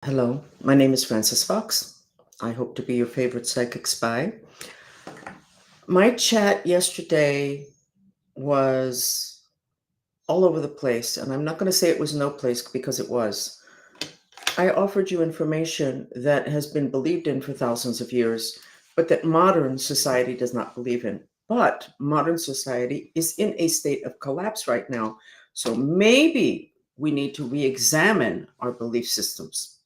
Hello, my name is Francis Fox. I hope to be your favorite psychic spy. My chat yesterday was all over the place, and I'm not going to say it was no place because it was. I offered you information that has been believed in for thousands of years, but that modern society does not believe in. But modern society is in a state of collapse right now. So maybe we need to re examine our belief systems.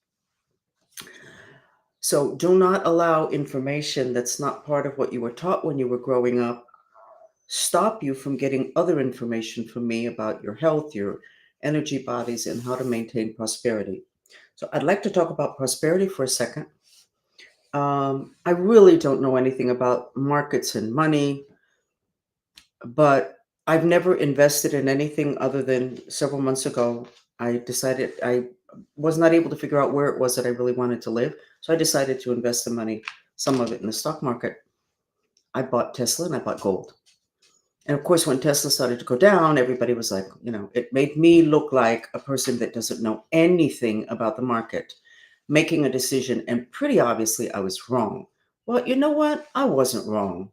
So do not allow information that's not part of what you were taught when you were growing up stop you from getting other information from me about your health, your energy bodies, and how to maintain prosperity. So I'd like to talk about prosperity for a second. I really don't know anything about markets and money, but I've never invested in anything other than several months ago. I decided I was not able to figure out where it was that I really wanted to live. So I decided to invest the money, some of it in the stock market. I bought Tesla and I bought gold. And of course, when Tesla started to go down, everybody was like, it made me look like a person that doesn't know anything about the market, making a decision. And pretty obviously, I was wrong. Well, you know what? I wasn't wrong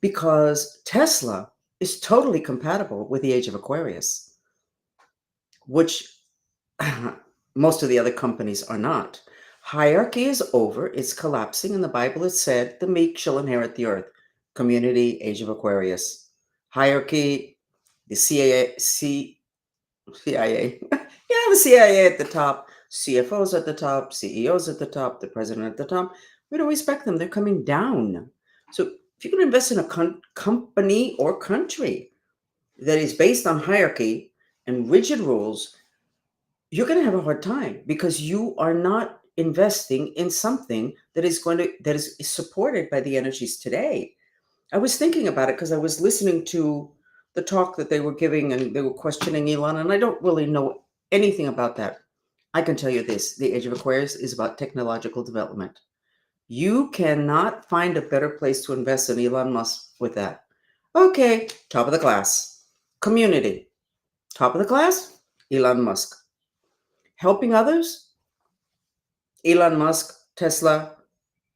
because Tesla is totally compatible with the age of Aquarius, which most of the other companies are not. Hierarchy is over, it's collapsing. In the Bible, it said, the meek shall inherit the earth. Community, age of Aquarius. Hierarchy, the CIA. Yeah, the CIA at the top, CFOs at the top, CEOs at the top, the president at the top. We don't respect them. They're coming down. So if you're going to invest in a company or country that is based on hierarchy and rigid rules, you're going to have a hard time because you are not investing in something that is supported by the energies today. I was thinking about it because I was listening to the talk that they were giving and they were questioning Elon, and I don't really know anything about that. I can tell you this: the age of Aquarius is about technological development. You cannot find a better place to invest than Elon Musk with that. Okay, top of the class. Community, top of the class, Elon Musk. Helping others, Elon Musk, Tesla,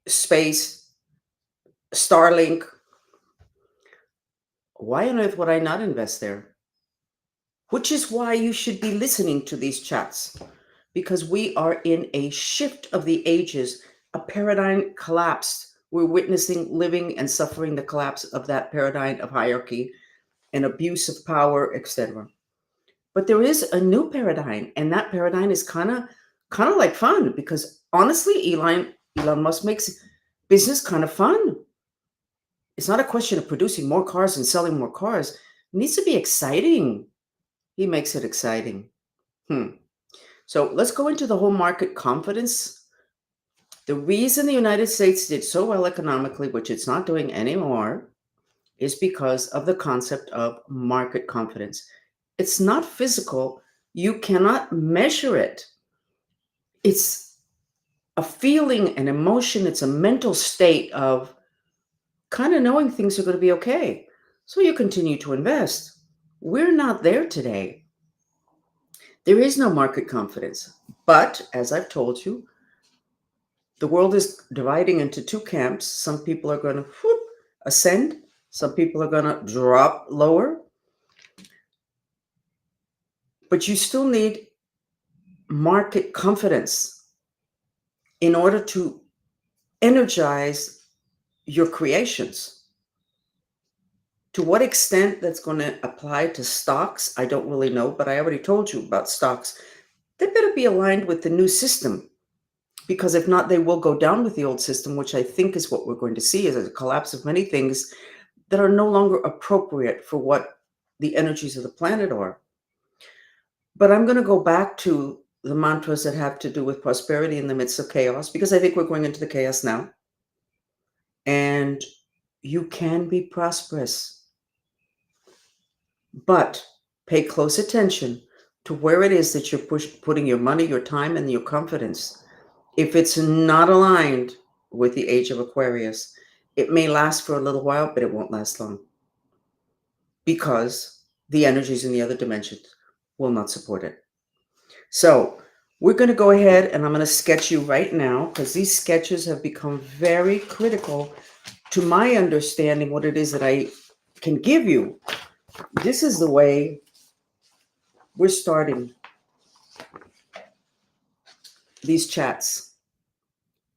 space, Starlink. Why on earth would I not invest there? Which is why you should be listening to these chats, because we are in a shift of the ages. A paradigm collapsed. We're witnessing, living, and suffering the collapse of that paradigm of hierarchy and abuse of power, etc. But there is a new paradigm, and that paradigm is kind of like fun because honestly, Elon Musk makes business kind of fun. It's not a question of producing more cars and selling more cars. It needs to be exciting. He makes it exciting. Hmm. So let's go into the whole market confidence. The reason the United States did so well economically, which it's not doing anymore, is because of the concept of market confidence. It's not physical. You cannot measure it. It's a feeling, an emotion, it's a mental state of kind of knowing things are going to be okay. So you continue to invest. We're not there today. There is no market confidence. But as I've told you, the world is dividing into two camps. Some people are going to ascend, some people are going to drop lower. But you still need market confidence in order to energize your creations. To what extent that's going to apply to stocks, I don't really know, but I already told you about stocks. They better be aligned with the new system because if not, they will go down with the old system, which I think is what we're going to see is a collapse of many things that are no longer appropriate for what the energies of the planet are. But I'm going to go back to the mantras that have to do with prosperity in the midst of chaos because I think we're going into the chaos now. And you can be prosperous, but pay close attention to where it is that you're putting your money, your time, and your confidence. If it's not aligned with the age of Aquarius, it may last for a little while, but it won't last long because the energies in the other dimensions will not support it. So We're going to go ahead and I'm going to sketch you right now because these sketches have become very critical to my understanding what it is that I can give you. This is the way we're starting these chats.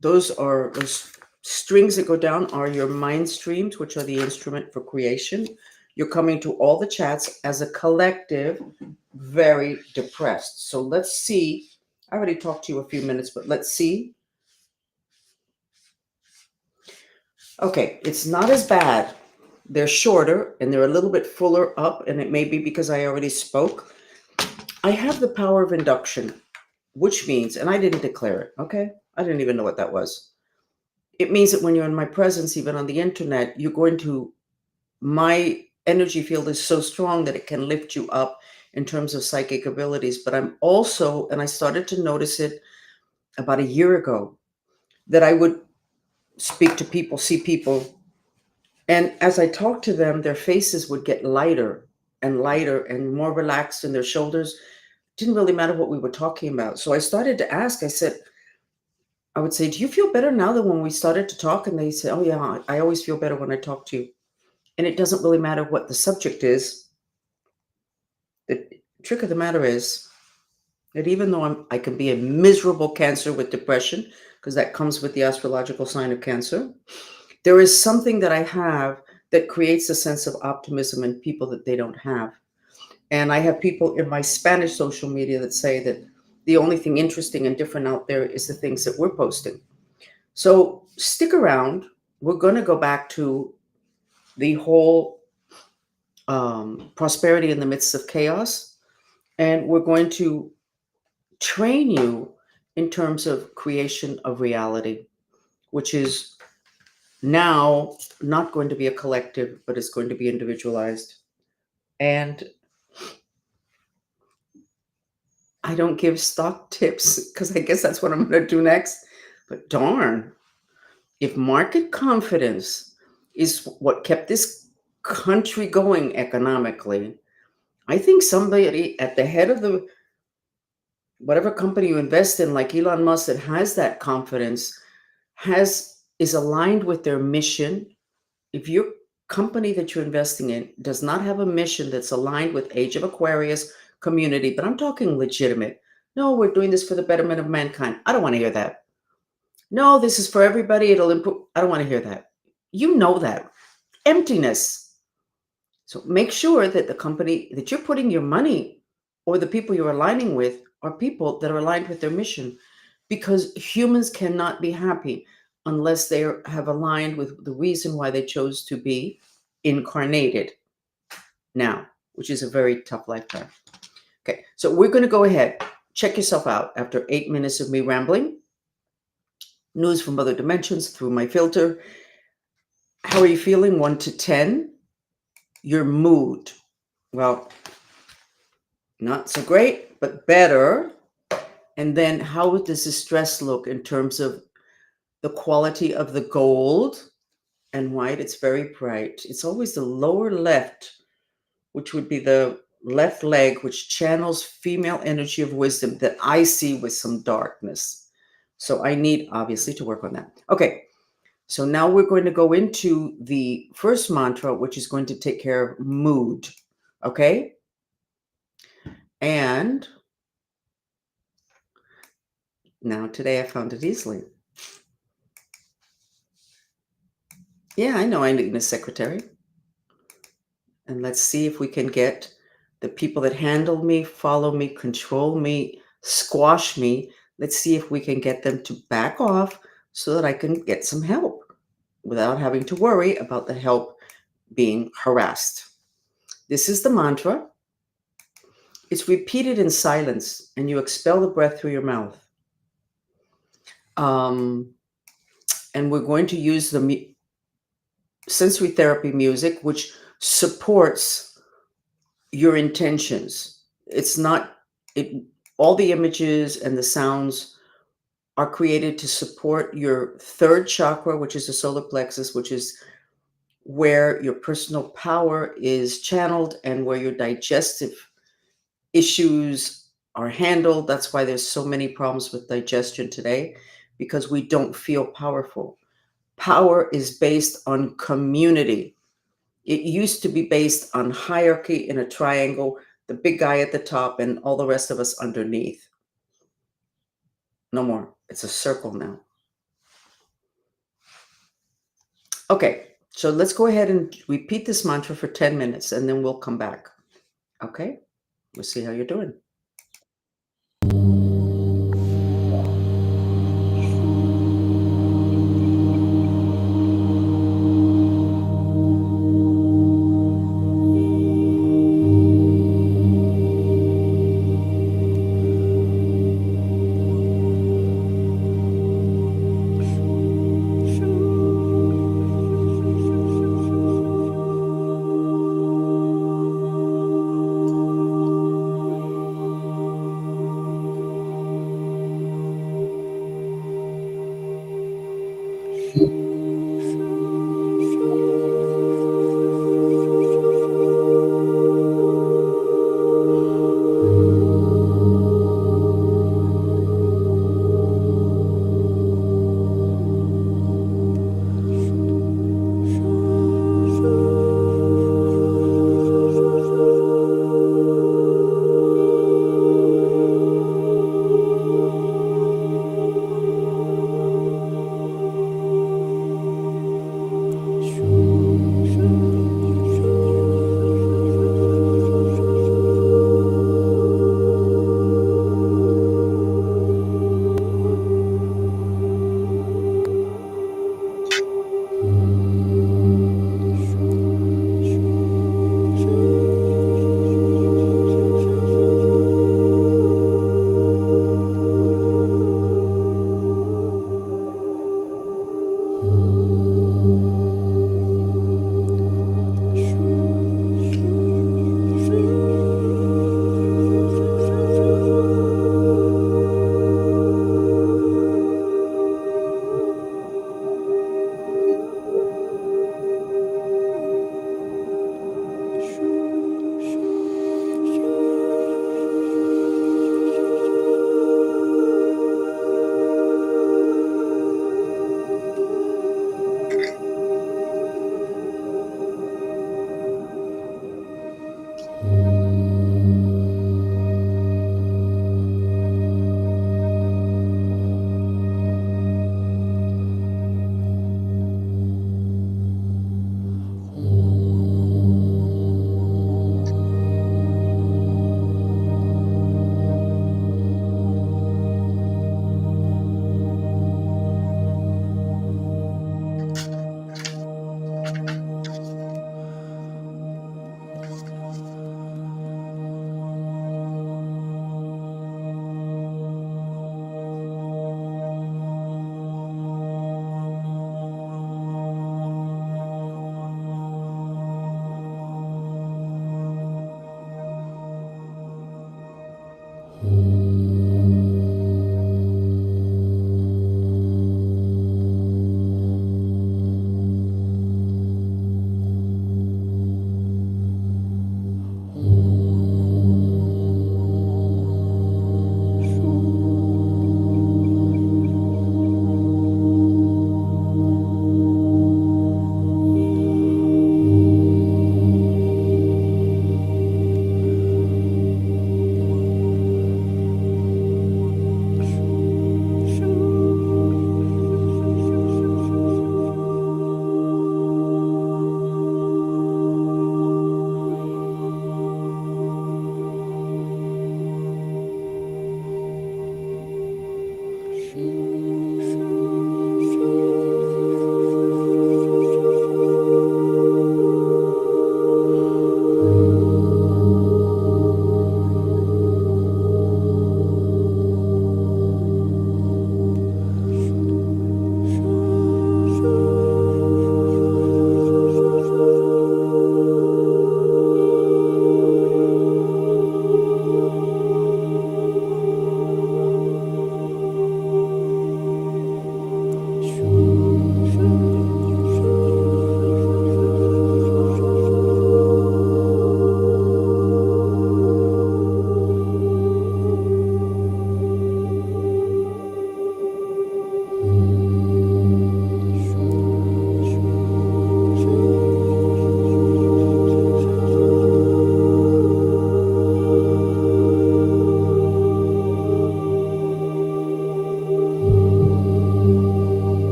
Those are those strings that go down are your mind streams, which are the instrument for creation. You're coming to all the chats as a collective, very depressed. So let's see. I already talked to you a few minutes, but let's see. Okay, it's not as bad. They're shorter and they're a little bit fuller up, and it may be because I already spoke. I have the power of induction, which means, and I didn't declare it, okay? I didn't even know what that was. It means that when you're in my presence, even on the internet, you're going to, my energy field is so strong that it can lift you up in terms of psychic abilities. But I'm also, and I started to notice it about a year ago, that I would speak to people, see people, and as I talked to them, their faces would get lighter and more relaxed in their shoulders. Didn't really matter what we were talking about. So I started to ask, I would say, do you feel better now than when we started to talk? And they said, oh, yeah, I always feel better when I talk to you. And it doesn't really matter what the subject is. The trick of the matter is that even though I can be a miserable Cancer with depression, because that comes with the astrological sign of Cancer, there is something that I have that creates a sense of optimism in people that they don't have. And I have people in my Spanish social media that say that the only thing interesting and different out there is the things that we're posting. So stick around. We're going to go back to the whole prosperity in the midst of chaos. And we're going to train you in terms of creation of reality, which is now not going to be a collective, but it's going to be individualized. And I don't give stock tips because I guess that's what I'm going to do next. But darn, if market confidence is what kept this country going economically, I think somebody at the head of the whatever company you invest in, like Elon Musk, that has that confidence, is aligned with their mission. If your company that you're investing in does not have a mission that's aligned with Age of Aquarius community, but I'm talking legitimate. No, we're doing this for the betterment of mankind. I don't want to hear that. No, this is for everybody. It'll improve. I don't want to hear that. You know that. Emptiness. So make sure that the company that you're putting your money or the people you're aligning with are people that are aligned with their mission, because humans cannot be happy unless they have aligned with the reason why they chose to be incarnated now, which is a very tough lifetime. Okay, so we're going to go ahead. Check yourself out after 8 minutes of me rambling. News from other dimensions through my filter. How are you feeling? 1 to 10. Your mood. Well, not so great, but better. And then how does the stress look in terms of the quality of the gold and white? It's very bright. It's always the lower left, which would be the left leg, which channels female energy of wisdom that I see with some darkness. So I need obviously to work on that. Okay. So now we're going to go into the first mantra, which is going to take care of mood. Okay. And now today I found it easily. Yeah, I know I need a secretary. And let's see if we can get the people that handle me, follow me, control me, squash me. Let's see if we can get them to back off so that I can get some help without having to worry about the help being harassed. This is the mantra. It's repeated in silence, and you expel the breath through your mouth. And we're going to use the sensory therapy music, which supports your intentions. It's not, all the images and the sounds are created to support your third chakra, which is the solar plexus, which is where your personal power is channeled and where your digestive issues are handled. That's why there's so many problems with digestion today, because we don't feel powerful. Power is based on community. It used to be based on hierarchy in a triangle, the big guy at the top and all the rest of us underneath. No more. It's a circle now. Okay, so let's go ahead and repeat this mantra for 10 minutes and then we'll come back. Okay, we'll see how you're doing.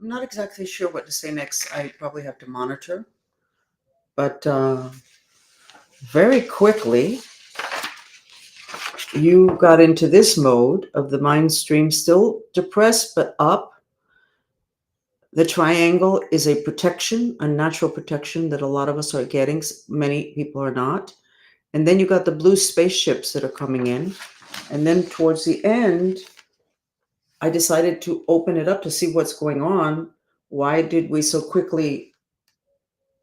I'm not exactly sure what to say next. I probably have to monitor. But very quickly, you got into this mode of the mind stream, still depressed but up. The triangle is a protection, a natural protection that a lot of us are getting. Many people are not. And then you got the blue spaceships that are coming in. And then towards the end, I decided to open it up to see what's going on. Why did we so quickly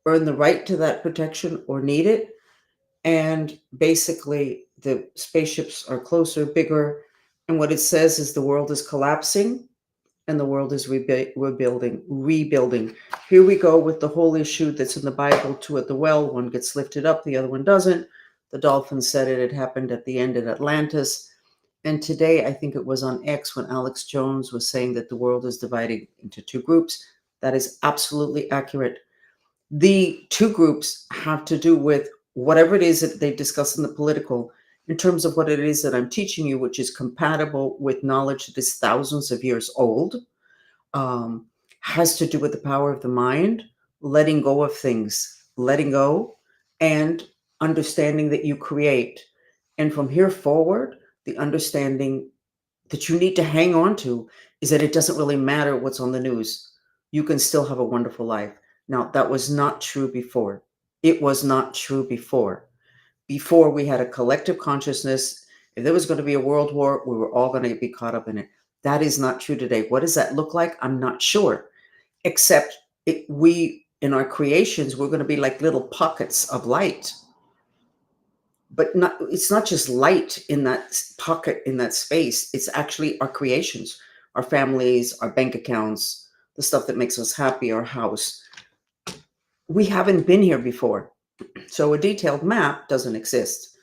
earn the right to that protection or need it? And basically, the spaceships are closer, bigger. And what it says is the world is collapsing and the world is rebuilding. Here we go with the whole issue that's in the Bible, two at the well, one gets lifted up, the other one doesn't. The dolphin said it happened at the end at Atlantis. And today, I think it was on X when Alex Jones was saying that the world is divided into two groups. That is absolutely accurate. The two groups have to do with whatever it is that they discuss in the political, in terms of what it is that I'm teaching you, which is compatible with knowledge that is thousands of years old, um, has to do with the power of the mind, letting go of things, letting go, and understanding that you create. And from here forward, the understanding that you need to hang on to is that it doesn't really matter what's on the news. You can still have a wonderful life. Now, that was not true before. It was not true before. Before, we had a collective consciousness. If there was going to be a world war, we were all going to be caught up in it. That is not true today. What does that look like? I'm not sure. Except we, in our creations, we're going to be like little pockets of light. but not, it's not just light in that pocket, in that space. It's actually our creations, our families, our bank accounts, the stuff that makes us happy, our house. We haven't been here before. So a detailed map doesn't exist.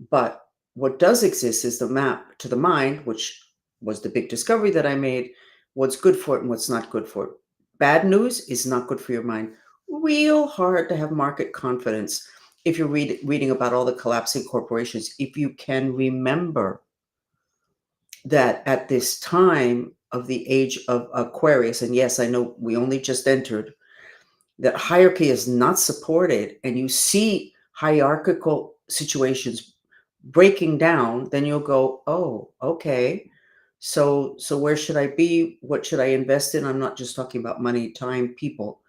But what does exist is the map to the mind, which was the big discovery that I made, what's good for it and what's not good for it. Bad news is not good for your mind. Real hard to have market confidence if you're reading about all the collapsing corporations. If you can remember that at this time of the age of Aquarius, and yes, I know we only just entered, that hierarchy is not supported, and you see hierarchical situations breaking down, then you'll go, oh, okay. So where should I be? What should I invest in? I'm not just talking about money, time, people.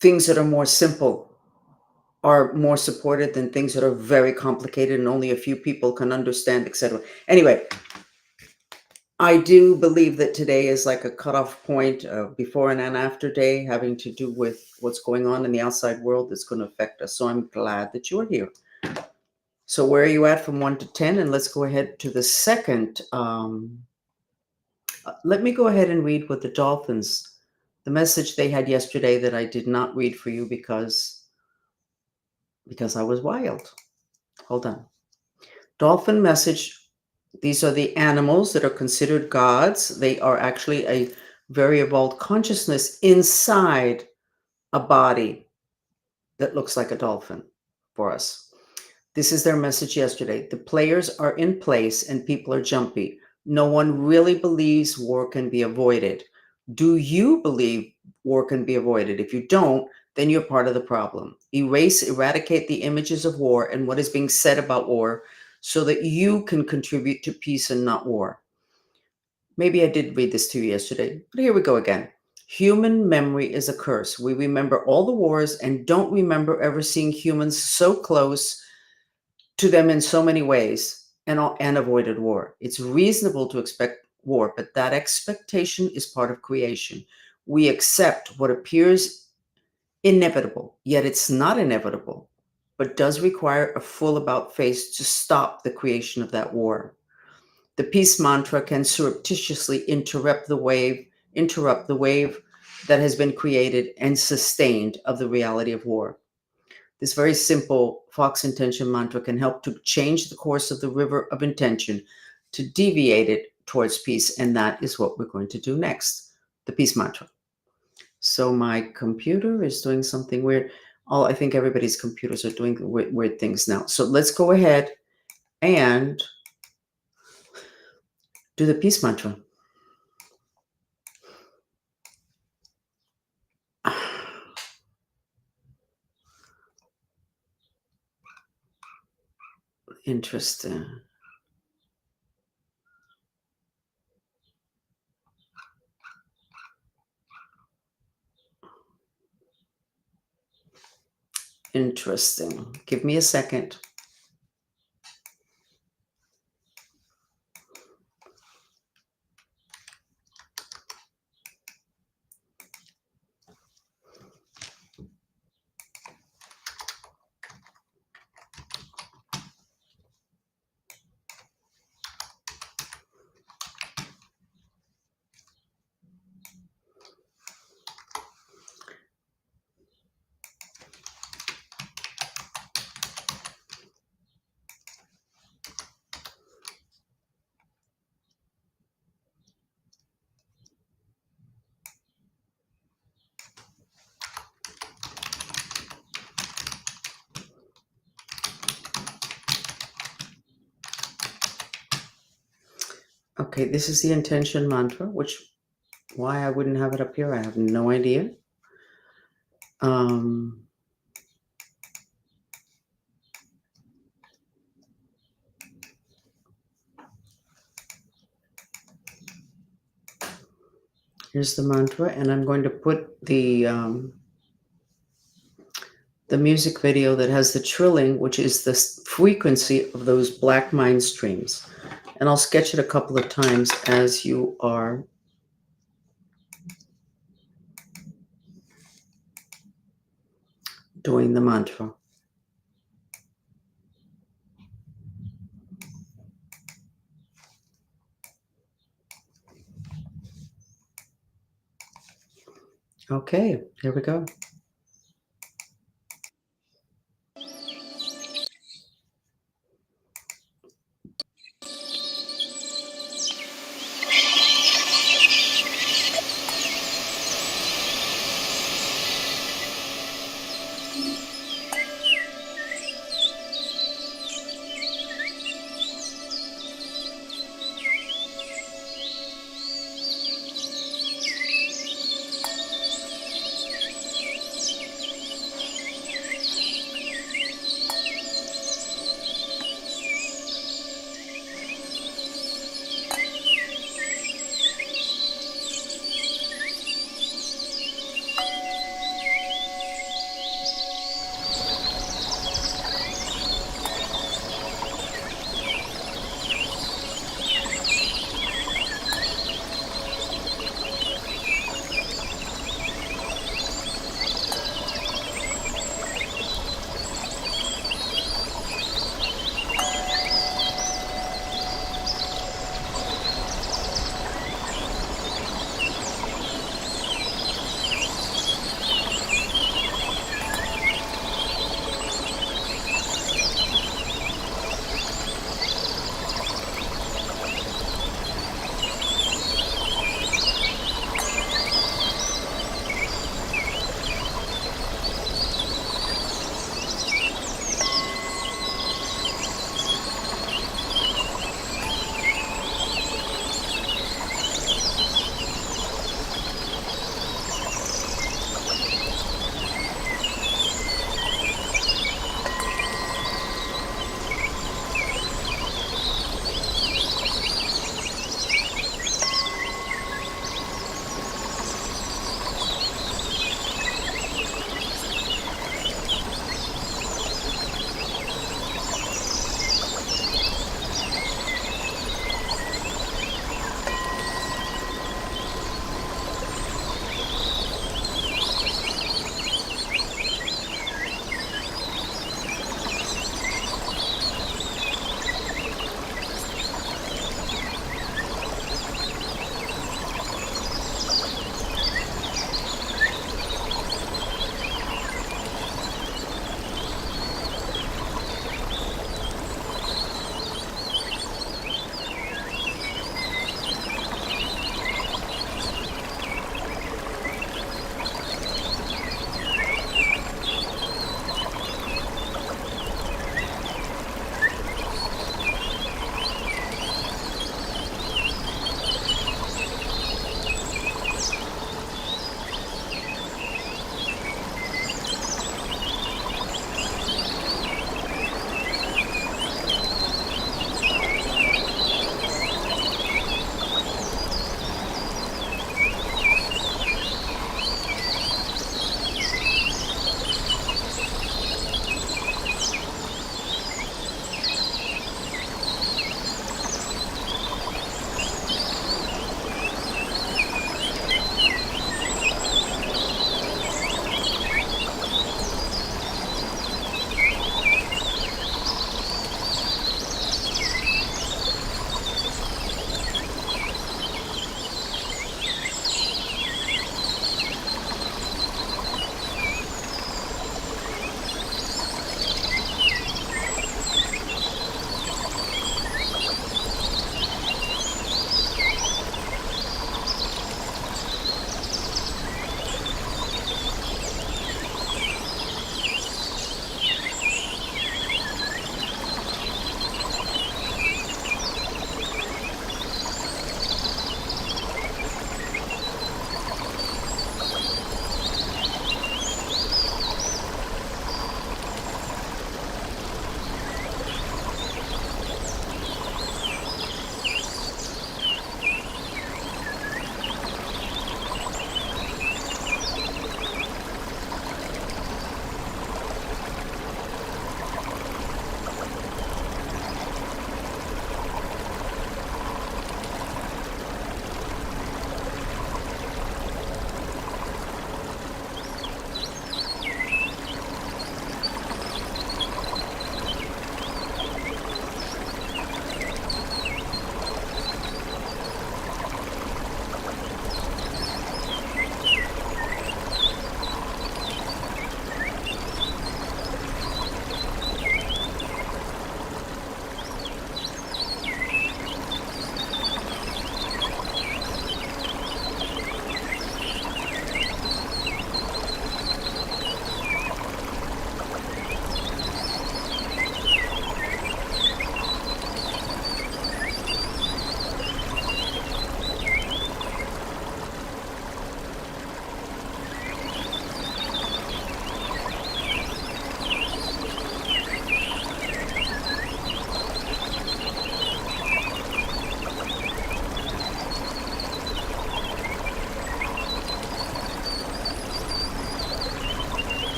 Things that are more simple are more supported than things that are very complicated and only a few people can understand, etc. Anyway, I do believe that today is like a cutoff point, before and an after day, having to do with what's going on in the outside world that's going to affect us. So I'm glad that you're here. So where are you at from 1 to 10? And let's go ahead to the second. Let me go ahead and read what the dolphins, the message they had yesterday that I did not read for you because I was wild. Hold on. Dolphin message. These are the animals that are considered gods. They are actually a very evolved consciousness inside a body that looks like a dolphin for us. This is their message yesterday. The players are in place and people are jumpy. No one really believes war can be avoided. Do you believe war can be avoided? If you don't, then you're part of the problem. Eradicate the images of war and what is being said about war so that you can contribute to peace and not war. Maybe I did read this to you yesterday, but here we go again. Human memory is a curse. We remember all the wars and don't remember ever seeing humans so close to them in so many ways and avoided war. It's reasonable to expect war, but that expectation is part of creation. We accept what appears inevitable, yet it's not inevitable, but does require a full about face to stop the creation of that war. The peace mantra can surreptitiously interrupt the wave that has been created and sustained of the reality of war. This very simple Fox intention mantra can help to change the course of the river of intention, to deviate it towards peace. And that is what we're going to do next, the peace mantra. So my computer is doing something weird. I think everybody's computers are doing weird things now. So let's go ahead and do the peace mantra. Interesting. Interesting. Give me a second. Okay, this is the intention mantra, why I wouldn't have it up here, I have no idea. Here's the mantra, and I'm going to put the music video that has the trilling, which is the frequency of those black mind streams. And I'll sketch it a couple of times as you are doing the mantra. Okay, here we go.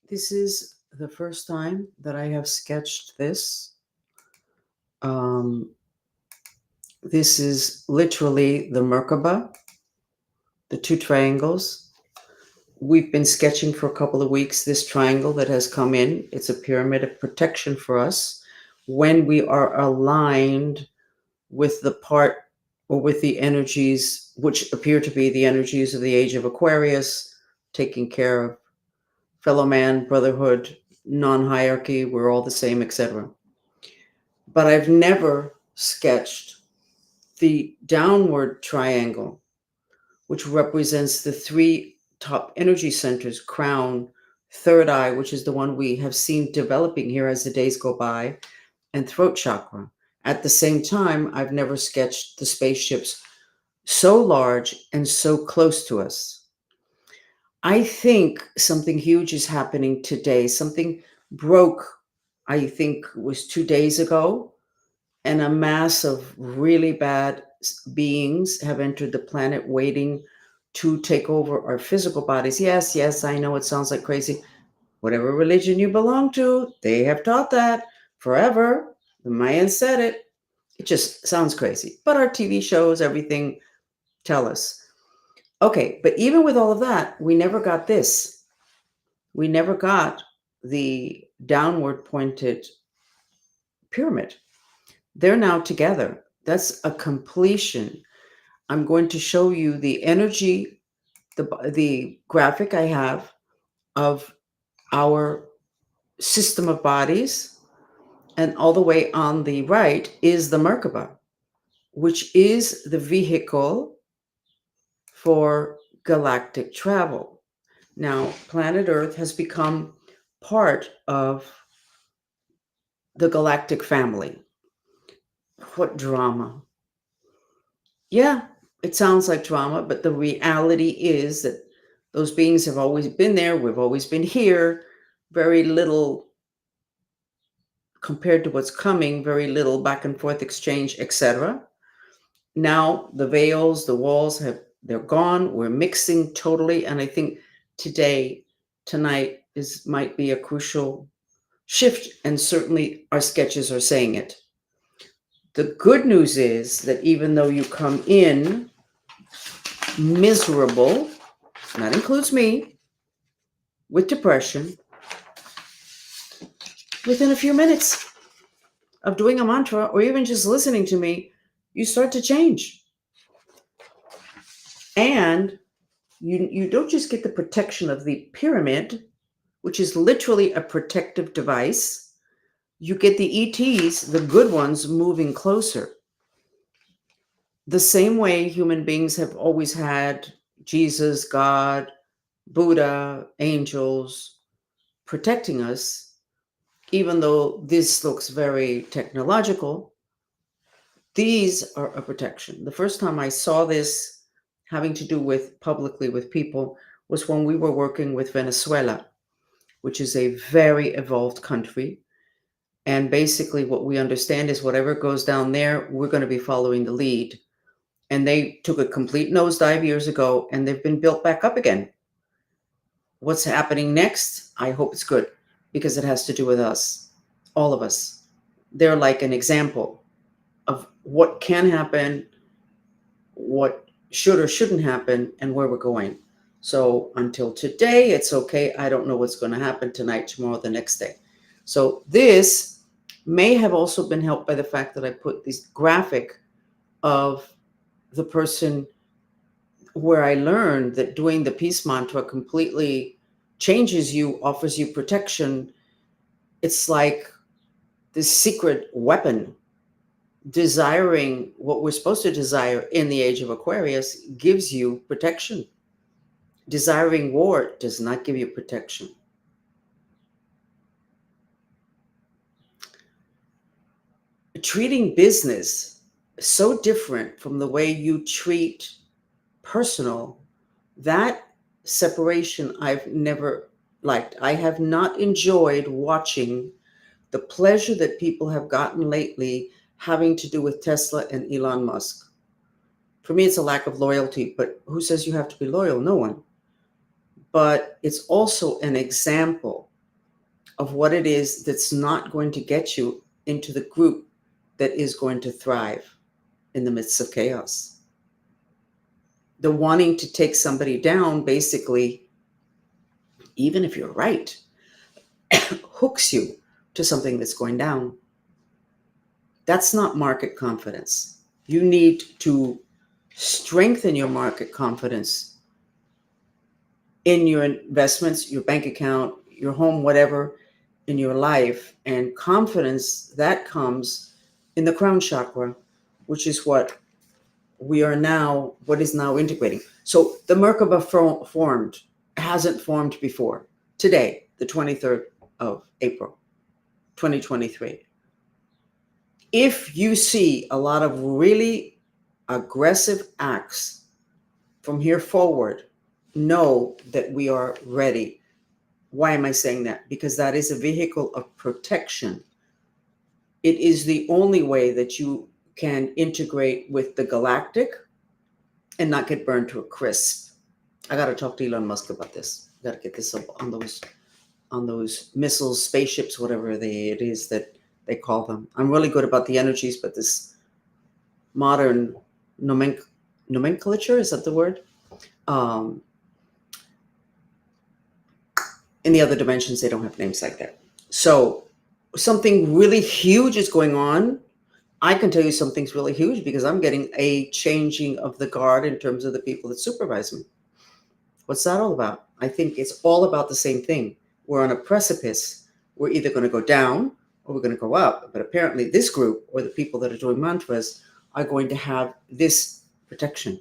This is the first time that I have sketched this. Um, this is literally the Merkaba, the two triangles. We've been sketching for a couple of weeks this triangle that has come in. It's a pyramid of protection for us when we are aligned with the part or with the energies which appear to be the energies of the age of Aquarius, taking care of fellow man, brotherhood, non-hierarchy, we're all the same, etc. But I've never sketched the downward triangle, which represents the three top energy centers: crown, third eye, which is the one we have seen developing here as the days go by, and throat chakra. At the same time, I've never sketched the spaceships so large and so close to us. I think something huge is happening today. Something broke, I think it was 2 days ago, and a mass of really bad beings have entered the planet waiting to take over our physical bodies. Yes, yes, I know it sounds like crazy. Whatever religion you belong to, they have taught that forever. The Mayans said it. It just sounds crazy. But our TV shows, everything tell us. Okay, but even with all of that, we never got this. We never got the downward pointed pyramid. They're now together. That's a completion. I'm going to show you the energy, the graphic I have of our system of bodies. And all the way on the right is the Merkaba, which is the vehicle for galactic travel. Now, planet Earth has become part of the galactic family. What drama? Yeah, it sounds like drama, but the reality is that those beings have always been there. We've always been here. Very little compared to what's coming, very little back and forth exchange, etc. Now the veils, the walls they're gone. We're mixing totally. And I think tonight might be a crucial shift. And certainly our sketches are saying it. The good news is that even though you come in miserable, and that includes me, with depression, within a few minutes of doing a mantra or even just listening to me, you start to change. And you don't just get the protection of the pyramid, which is literally a protective device. You get the ETs, the good ones, moving closer. The same way human beings have always had Jesus, God, Buddha, angels protecting us, even though this looks very technological, these are a protection. The first time I saw this having to do with publicly with people was when we were working with Venezuela, which is a very evolved country. And basically what we understand is whatever goes down there, we're going to be following the lead. And they took a complete nosedive years ago, and they've been built back up again. What's happening next? I hope it's good, because it has to do with us, all of us. They're like an example of what can happen, what should or shouldn't happen, and where we're going. So until today, it's okay. I don't know what's going to happen tonight, tomorrow, the next day. So this may have also been helped by the fact that I put this graphic of the person where I learned that doing the peace mantra completely changes you, offers you protection. It's like this secret weapon. Desiring what we're supposed to desire in the age of Aquarius gives you protection. Desiring war does not give you protection. Treating business so different from the way you treat personal, that separation I've never liked. I have not enjoyed watching the pleasure that people have gotten lately having to do with Tesla and Elon Musk. For me, it's a lack of loyalty, but who says you have to be loyal? No one. But it's also an example of what it is that's not going to get you into the group that is going to thrive in the midst of chaos. The wanting to take somebody down, basically, even if you're right, hooks you to something that's going down. That's not market confidence. You need to strengthen your market confidence in your investments, your bank account, your home, whatever in your life. And confidence that comes in the crown chakra, which is what is now integrating. So the Merkaba hasn't formed before. Today, the 23rd of April, 2023. If you see a lot of really aggressive acts from here forward, know that we are ready. Why am I saying that? Because that is a vehicle of protection. It is the only way that you can integrate with the galactic and not get burned to a crisp. I got to talk to Elon Musk about this. Got to get this up on those missiles, spaceships, whatever it is that they call them. I'm really good about the energies, but this modern nomenclature, is that the word? In the other dimensions, they don't have names like that. So something really huge is going on. I can tell you something's really huge because I'm getting a changing of the guard in terms of the people that supervise me. What's that all about? I think it's all about the same thing. We're on a precipice. We're either going to go down or we're going to go up. But apparently this group or the people that are doing mantras are going to have this protection.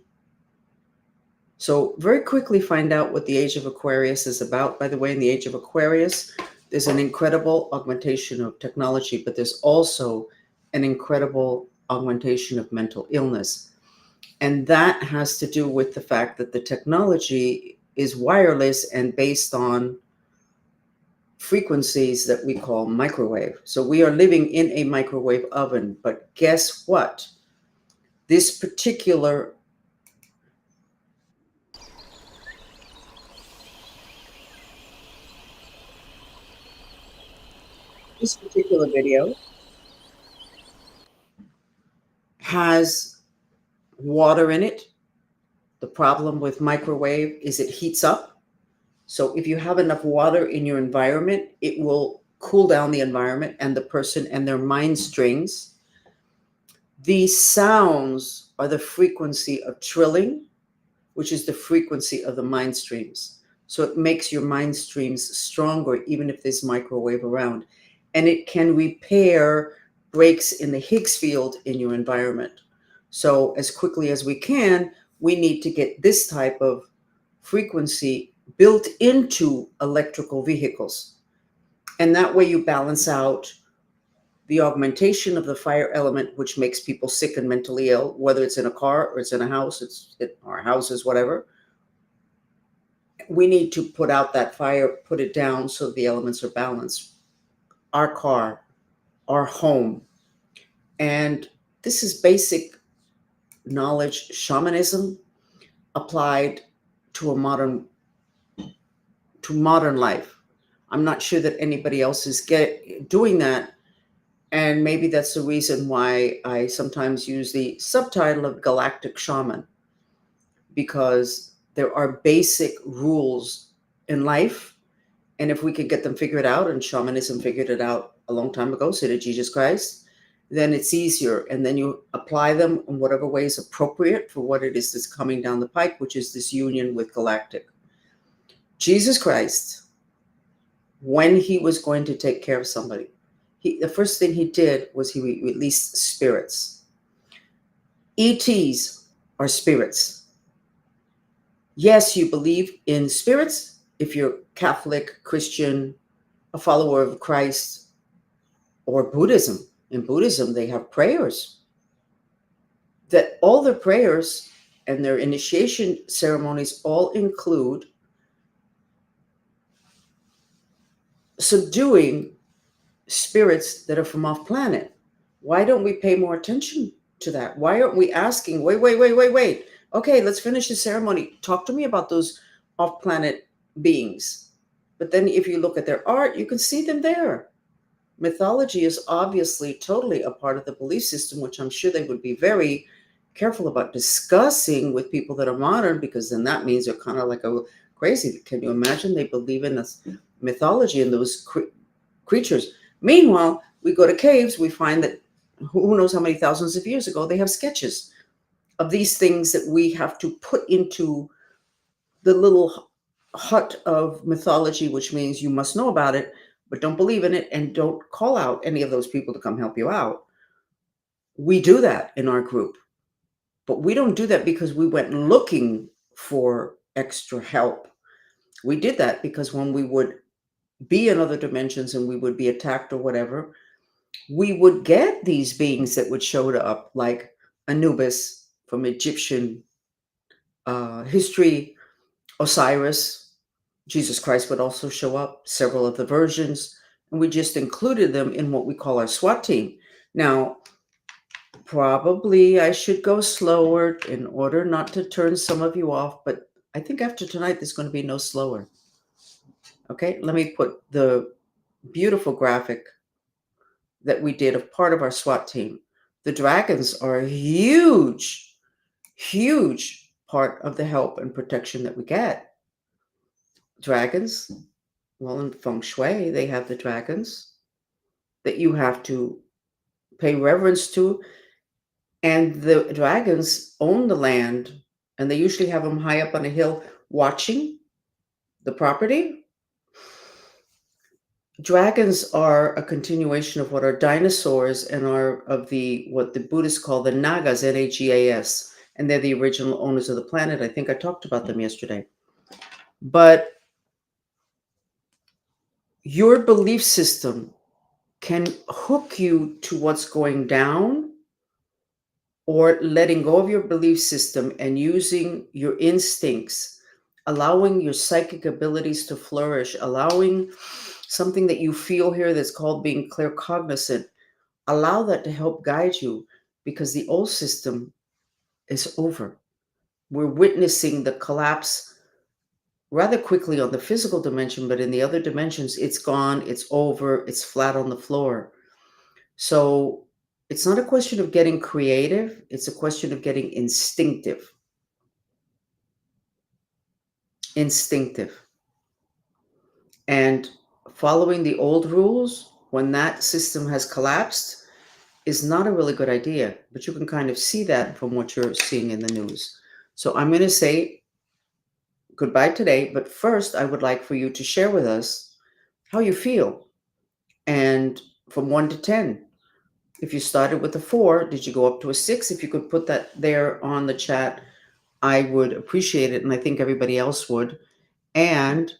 So very quickly find out what the Age of Aquarius is about. By the way, in the Age of Aquarius, there's an incredible augmentation of technology, but there's also an incredible augmentation of mental illness. And that has to do with the fact that the technology is wireless and based on frequencies that we call microwave. So we are living in a microwave oven, but guess what? This particular video has water in it. The problem with microwave is it heats up. So if you have enough water in your environment, it will cool down the environment and the person and their mind strings. These sounds are the frequency of trilling, which is the frequency of the mind streams. So it makes your mind streams stronger, even if there's microwave around. And it can repair breaks in the Higgs field in your environment. So as quickly as we can, we need to get this type of frequency built into electrical vehicles. And that way you balance out the augmentation of the fire element, which makes people sick and mentally ill, whether it's in a car or it's in a house, or houses, whatever. We need to put out that fire, put it down so the elements are balanced. Our car, our home. And this is basic knowledge, shamanism applied to modern life. I'm not sure that anybody else is doing that. And maybe that's the reason why I sometimes use the subtitle of Galactic Shaman, because there are basic rules in life. And if we could get them figured out, and shamanism figured it out a long time ago, so did Jesus Christ, then it's easier. And then you apply them in whatever way is appropriate for what it is that's coming down the pike, which is this union with galactic. Jesus Christ, when he was going to take care of somebody, the first thing he did was he released spirits. ETs are spirits. Yes, you believe in spirits if you're Catholic, Christian, a follower of Christ, or Buddhism. In Buddhism, they have prayers. That all their prayers and their initiation ceremonies all include subduing spirits that are from off planet. Why don't we pay more attention to that? Why aren't we asking, wait. Okay, let's finish the ceremony. Talk to me about those off planet beings. But then if you look at their art, you can see them there. Mythology is obviously totally a part of the belief system, which I'm sure they would be very careful about discussing with people that are modern, because then that means they're kind of like a crazy. Can you imagine they believe in this mythology and those creatures? Meanwhile, we go to caves, we find that who knows how many thousands of years ago they have sketches of these things that we have to put into the little hut of mythology, which means you must know about it, but don't believe in it and don't call out any of those people to come help you out. We do that in our group, but we don't do that because we went looking for extra help. We did that because when we would be in other dimensions and we would be attacked or whatever, we would get these beings that would show up, like Anubis from Egyptian history, Osiris, Jesus Christ would also show up, several of the versions, and we just included them in what we call our SWAT team. Now, probably I should go slower in order not to turn some of you off, but I think after tonight, there's going to be no slower. Okay, let me put the beautiful graphic that we did of part of our SWAT team. The dragons are a huge, huge part of the help and protection that we get. Dragons, well, in feng shui, they have the dragons that you have to pay reverence to. And the dragons own the land, and they usually have them high up on a hill watching the property. Dragons are a continuation of what are dinosaurs and are of the what the Buddhists call the Nagas, Nagas, and they're the original owners of the planet. I think I talked about them yesterday. But your belief system can hook you to what's going down, or letting go of your belief system and using your instincts, allowing your psychic abilities to flourish, allowing something that you feel here that's called being claircognizant. Allow that to help guide you, because the old system is over. We're witnessing the collapse rather quickly on the physical dimension, but in the other dimensions, it's gone, it's over, it's flat on the floor. So it's not a question of getting creative, it's a question of getting instinctive. Instinctive. And following the old rules, when that system has collapsed, is not a really good idea. But you can kind of see that from what you're seeing in the news. So I'm going to say goodbye today. But first, I would like for you to share with us how you feel. And from 1 to 10, if you started with a 4, did you go up to a 6? If you could put that there on the chat, I would appreciate it. And I think everybody else would. And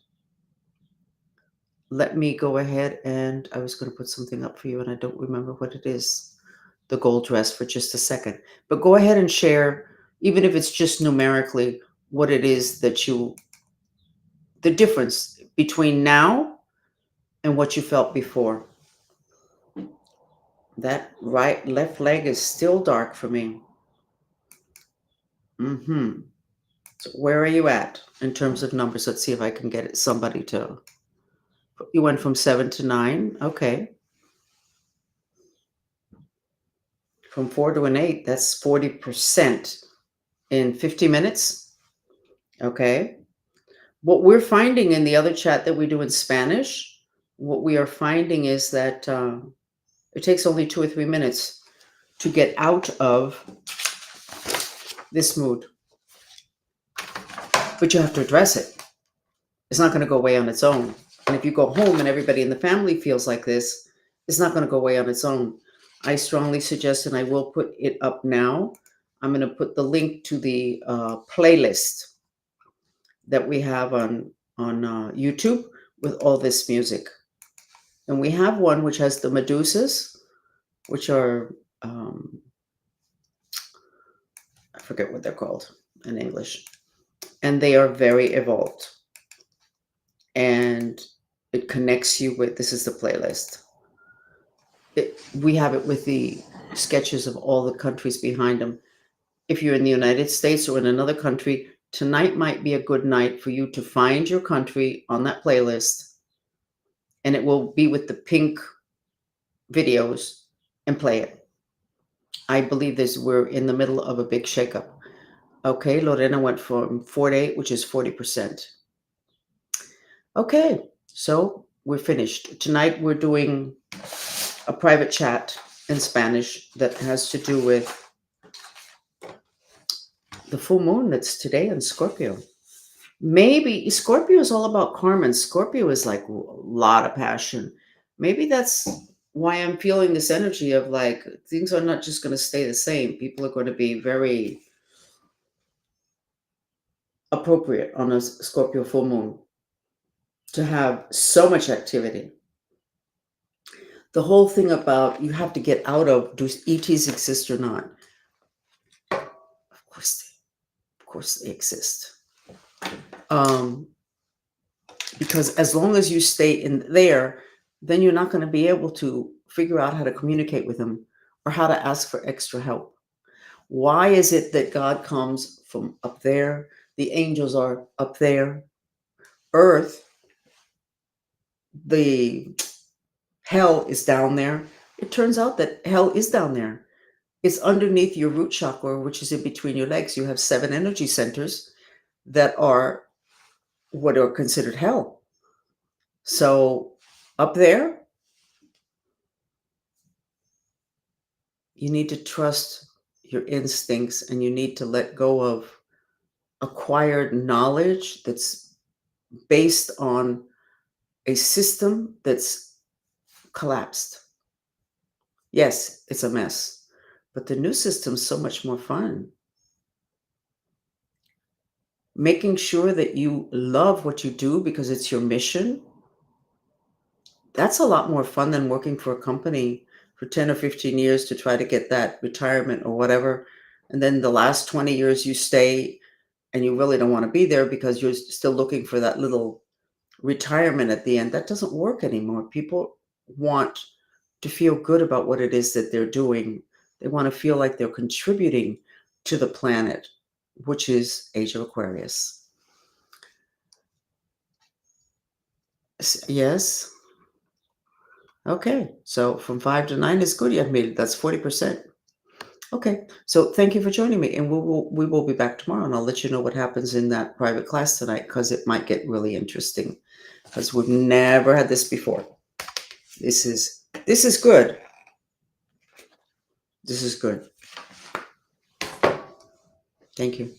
let me go ahead, and I was going to put something up for you and I don't remember what it is, the gold dress, for just a second. But go ahead and share, even if it's just numerically, what it is that the difference between now and what you felt before. That left leg is still dark for me. So where are you at in terms of numbers? Let's see if I can get somebody to. You went from 7 to 9. Okay. From 4 to an 8, that's 40% in 50 minutes. Okay. What we're finding in the other chat that we do in Spanish, what we are finding is that it takes only 2 or 3 minutes to get out of this mood. But you have to address it. It's not going to go away on its own. And if you go home and everybody in the family feels like this, it's not going to go away on its own. I strongly suggest, and I will put it up now, I'm going to put the link to the playlist that we have on YouTube with all this music. And we have one which has the Medusas, which are, I forget what they're called in English. And they are very evolved. And it connects you with, this is the playlist. We have it with the sketches of all the countries behind them. If you're in the United States or in another country, tonight might be a good night for you to find your country on that playlist and it will be with the pink videos and play it. I believe we're in the middle of a big shakeup. Okay, Lorena went from 4 to 8, which is 40%. Okay, so we're finished. Tonight we're doing a private chat in Spanish that has to do with the full moon that's today in Scorpio. Maybe Scorpio is all about karma, and Scorpio is like a lot of passion. Maybe that's why I'm feeling this energy of like things are not just going to stay the same. People are going to be very appropriate on a Scorpio full moon to have so much activity. The whole thing about you have to get out of, do ETs exist or not? Of course they exist. Because as long as you stay in there, then you're not going to be able to figure out how to communicate with them or how to ask for extra help. Why is it that God comes from up there? The angels are up there. Earth, the hell is down there. It turns out that hell is down there. It's underneath your root chakra, which is in between your legs. You have 7 energy centers that are what are considered hell. So up there, you need to trust your instincts, and you need to let go of acquired knowledge that's based on a system that's collapsed. Yes, it's a mess, but the new system's so much more fun. Making sure that you love what you do because it's your mission, that's a lot more fun than working for a company for 10 or 15 years to try to get that retirement or whatever. And then the last 20 years you stay and you really don't want to be there because you're still looking for that little retirement at the end. That doesn't work anymore. People want to feel good about what it is that they're doing. They want to feel like they're contributing to the planet, which is Age of Aquarius. Yes. Okay. So from 5 to 9 is good, Yadmir. That's 40%. Okay. So thank you for joining me. And we will be back tomorrow, and I'll let you know what happens in that private class tonight, because it might get really interesting, because we've never had this before. This is good. This is good. Thank you.